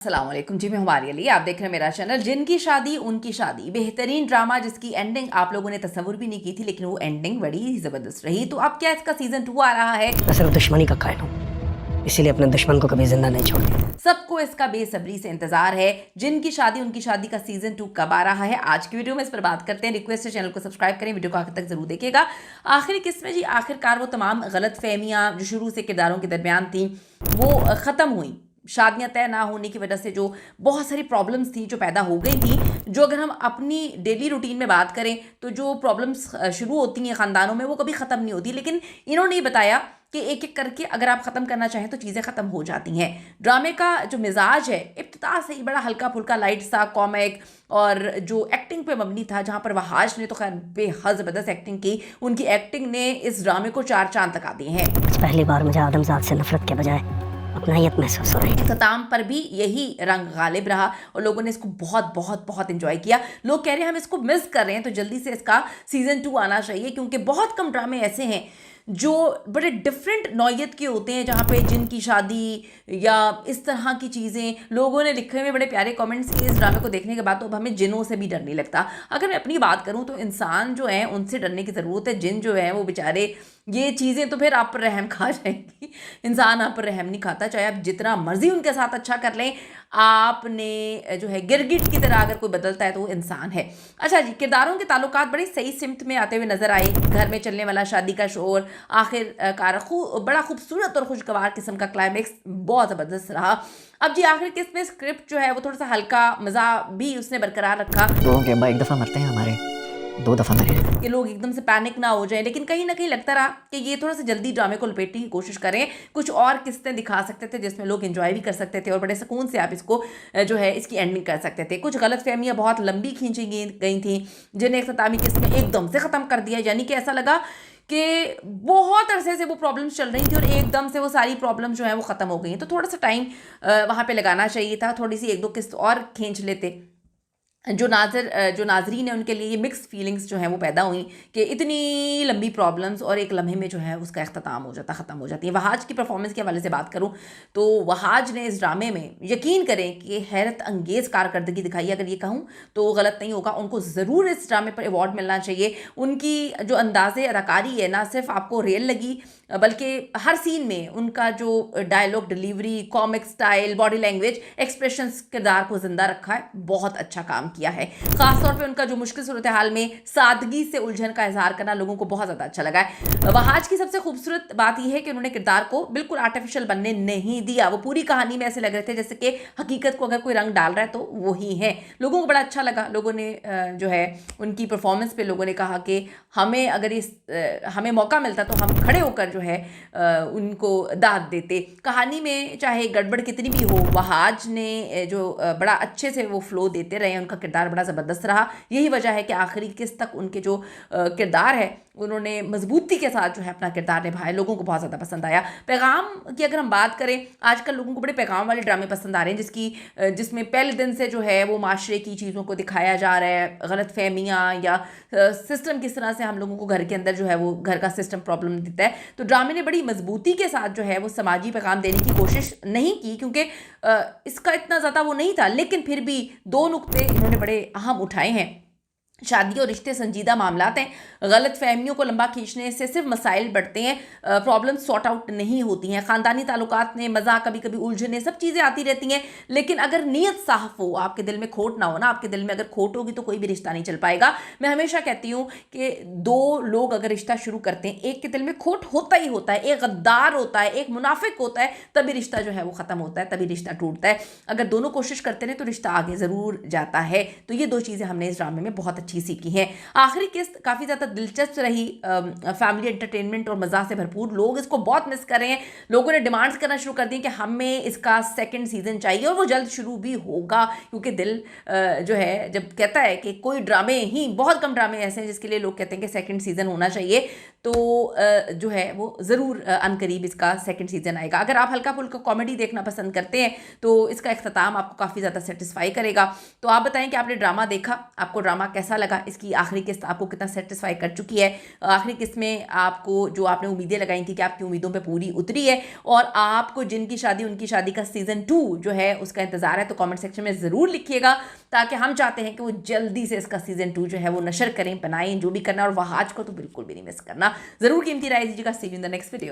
अस्सलामुअलैकुम जी, मैं हमारे अली। आप देख रहे हैं मेरा चैनल। जिनकी शादी उनकी शादी, बेहतरीन ड्रामा जिसकी एंडिंग आप लोगों ने तस्वुर भी नहीं की थी, लेकिन वो एंडिंग बड़ी ज़बरदस्त रही। तो अब क्या इसका सीज़न 2 आ रहा है। मैं सिर्फ दुश्मनी का कायल हूँ, इसीलिए अपने दुश्मन को कभी जिंदा नहीं छोड़ती। सबको इसका बेसब्री से इंतजार है। जिनकी शादी उनकी शादी का सीजन 2 कब आ रहा है, आज की वीडियो में इस पर बात करते हैं। रिक्वेस्ट है चैनल को सब्सक्राइब करें, वीडियो को आखिर तक जरूर देखिएगा। आखिर किसमें जी, आखिरकार वो तमाम गलत फहमियाँ जो शुरू से किरदारों के दरमियान थी वो ख़त्म हुई। शादियां तय ना होने की वजह से जो बहुत सारी प्रॉब्लम्स थी जो पैदा हो गई थी, जो अगर हम अपनी डेली रूटीन में बात करें तो जो प्रॉब्लम्स शुरू होती हैं ख़ानदानों में वो कभी ख़त्म नहीं होती, लेकिन इन्होंने ये बताया कि एक एक करके अगर आप ख़त्म करना चाहें तो चीज़ें ख़त्म हो जाती हैं। ड्रामे का जो मिजाज है इब्तिदा से ही बड़ा हल्का फुल्का लाइट सा कॉमिक और जो एक्टिंग पे मबनी था, जहाँ पर वहाज ने तो खैर बेहद ज़बरदस्त एक्टिंग की। उनकी एक्टिंग ने इस ड्रामे को 4 चांद तक आ दिए हैं। पहली बार मुझे आदमजात से नफरत के बजाय अपनाहियत महसूस हो रही है। इख्तिताम पर भी यही रंग गालिब रहा और लोगों ने इसको बहुत बहुत बहुत इंजॉय किया। लोग कह रहे हैं हम इसको मिस कर रहे हैं, तो जल्दी से इसका सीज़न 2 आना चाहिए, क्योंकि बहुत कम ड्रामे ऐसे हैं जो बड़े डिफरेंट नौयत के होते हैं, जहाँ पे जिनकी शादी या इस तरह की चीज़ें। लोगों ने लिखे हुए बड़े प्यारे कमेंट्स किए इस ड्रामे को देखने के बाद, तो अब हमें जिनों से भी डर नहीं लगता। अगर मैं अपनी बात करूँ तो इंसान जो है उनसे डरने की ज़रूरत है। जिन जो है वो बेचारे, ये चीज़ें तो फिर आप पर रहम खा जाएंगी। इंसान आप पर रहम नहीं खाता, चाहे आप जितना मर्जी उनके साथ अच्छा कर लें। आपने जो है गिरगिट की तरह अगर कोई बदलता है तो वो इंसान है। अच्छा जी, किरदारों के ताल्लुकात बड़ी सही सिमत में आते हुए नजर आए। घर में चलने वाला शादी का शोर, आखिरकार बड़ा खूबसूरत और खुशगवार किस्म का क्लाइमेक्स बहुत ज़बरदस्त रहा। अब जी आखिर किस में स्क्रिप्ट जो है वो थोड़ा सा हल्का मज़ा भी उसने बरकरार रखा। लोगों के अब्बा एक दफ़ा मरते हैं, हमारे 2 दफ़ा मरे हैं। कि लोग एकदम से पैनिक ना हो जाए, लेकिन कहीं ना कहीं लगता रहा कि ये थोड़ा सा जल्दी ड्रामे को लपेटने की कोशिश करें। कुछ और किस्तें दिखा सकते थे जिसमें लोग एंजॉय भी कर सकते थे और बड़े सुकून से आप इसको जो है इसकी एंडिंग कर सकते थे। कुछ गलत फहमियाँ बहुत लंबी खींची गई थी, जिन्हें इख्तितामी किस्त में एकदम से ख़त्म कर दिया। यानी कि ऐसा लगा कि बहुत अरसे से वो प्रॉब्लम्स चल रही थी और एकदम से वो सारी प्रॉब्लम्स जो है वो ख़त्म हो गई हैं। तो थोड़ा सा टाइम वहाँ पे लगाना चाहिए था, थोड़ी सी 1-2 किस्त और खींच लेते। जो नाजरीन है उनके लिए ये मिक्स फीलिंग्स जो हैं वो पैदा हुई कि इतनी लंबी प्रॉब्लम्स और एक लम्हे में जो है उसका अख्ताम हो जाता, ख़त्म हो जाती है। वहाज की परफॉर्मेंस के हवाले से बात करूं तो वहाज ने इस ड्रामे में यकीन करें कि हैरत अंगेज़ कारकर्दगी दिखाई। अगर ये कहूँ तो गलत नहीं होगा, उनको ज़रूर इस ड्रामे पर अवार्ड मिलना चाहिए। उनकी जो अंदाज़े अदाकारी है ना सिर्फ आपको रियल लगी, बल्कि हर सीन में उनका जो dialogue delivery, comic style, body language, expressions किरदार को जिंदा रखा है। बहुत अच्छा काम किया है। खासतौर पे उनका जो मुश्किल सूरत हाल में सादगी से उलझन का इजहार करना लोगों को बहुत ज़्यादा अच्छा लगा है। वहाज की सबसे खूबसूरत बात यह है कि उन्होंने किरदार को बिल्कुल आर्टिफिशियल बनने नहीं दिया। वो पूरी कहानी में ऐसे लग रहे थे जैसे कि हकीकत को अगर कोई रंग डाल रहा है तो वही है। लोगों को बड़ा अच्छा लगा। लोगों ने जो है उनकी परफॉर्मेंस पे लोगों ने कहा कि हमें अगर हमें मौका मिलता तो हम खड़े होकर जो है उनको दाद देते। कहानी में चाहे गड़बड़ कितनी भी हो, वहाज ने जो बड़ा अच्छे से वो फ्लो देते रहे, उनका किरदार बड़ा ज़बरदस्त रहा। यही वजह है कि आखिरी किस्त तक उनके जो किरदार है उन्होंने मजबूती के साथ जो है अपना किरदार निभाया। लोगों को बहुत ज़्यादा पसंद आया। पैगाम की अगर हम बात करें, आजकल लोगों को बड़े पैगाम वाले ड्रामे पसंद आ रहे हैं जिसमें पहले दिन से जो है वो माशरे की चीज़ों को दिखाया जा रहा है, गलत फहमियाँ या सिस्टम किस तरह से हम लोगों को घर के अंदर जो है वो घर का सिस्टम प्रॉब्लम देता है। तो ड्रामे ने बड़ी मजबूती के साथ जो है वो समाजी पैगाम देने की कोशिश नहीं की, क्योंकि इसका इतना ज़्यादा वो नहीं था, लेकिन फिर भी 2 नुक्ते इन्होंने बड़े अहम उठाए हैं। शादी और रिश्ते संजीदा मामलात हैं। गलत फहमियों को लंबा खींचने से सिर्फ मसाइल बढ़ते हैं, प्रॉब्लम सॉर्ट आउट नहीं होती हैं। ख़ानदानी ताल्लुकात में मज़ाक, कभी कभी उलझने, सब चीज़ें आती रहती हैं, लेकिन अगर नीयत साफ़ हो, आपके दिल में खोट ना हो ना, आपके दिल में अगर खोट होगी तो कोई भी रिश्ता नहीं चल पाएगा। मैं हमेशा कहती हूँ कि 2 लोग अगर रिश्ता शुरू करते हैं, एक के दिल में खोट होता ही होता है, एक गद्दार होता है, एक मुनाफिक होता है, तभी रिश्ता जो है वो ख़त्म होता है, तभी रिश्ता टूटता है। अगर दोनों कोशिश करते हैं तो रिश्ता आगे ज़रूर जाता है। तो ये 2 चीज़ें हमने इस ड्रामे में बहुत अच्छी सीखी हैं। आखिरी किस्त काफ़ी ज़्यादा दिलचस्प रही, फैमिली एंटरटेनमेंट और मज़ा से भरपूर। लोग इसको बहुत मिस कर रहे हैं। लोगों ने डिमांड्स करना शुरू कर दी कि हमें इसका सेकंड सीज़न चाहिए, और वो जल्द शुरू भी होगा, क्योंकि दिल जो है जब कहता है कि कोई ड्रामे ही, बहुत कम ड्रामे ऐसे हैं जिसके लिए लोग कहते हैं कि सेकंड सीज़न होना चाहिए, तो जो है वो ज़रूर अनकरीब इसका सेकंड सीज़न आएगा। अगर आप हल्का फुल्का कॉमेडी देखना पसंद करते हैं तो इसका इख्तिताम आपको काफ़ी ज़्यादा सेटिस्फाई करेगा। तो आप बताएं कि आपने ड्रामा देखा, आपको ड्रामा कैसा लगा, इसकी आखिरी किस्त आपको कितना सेटिस्फाई कर चुकी है, आखिरी किस्त में आपको जो आपने उम्मीदें लगाई थी कि आपकी उम्मीदों पे पूरी उतरी है, और आपको जिनकी शादी उनकी शादी का सीज़न 2 जो है उसका इंतज़ार है, तो कमेंट सेक्शन में ज़रूर लिखिएगा, ताकि हम चाहते हैं कि वो जल्दी से इसका सीज़न 2 जो है वो नशर करें, बनाएं, जो भी करना, और वहाज को तो बिल्कुल भी नहीं मिस करना। ज़रूर कीमती राय दीजिएगा। See you in the next video.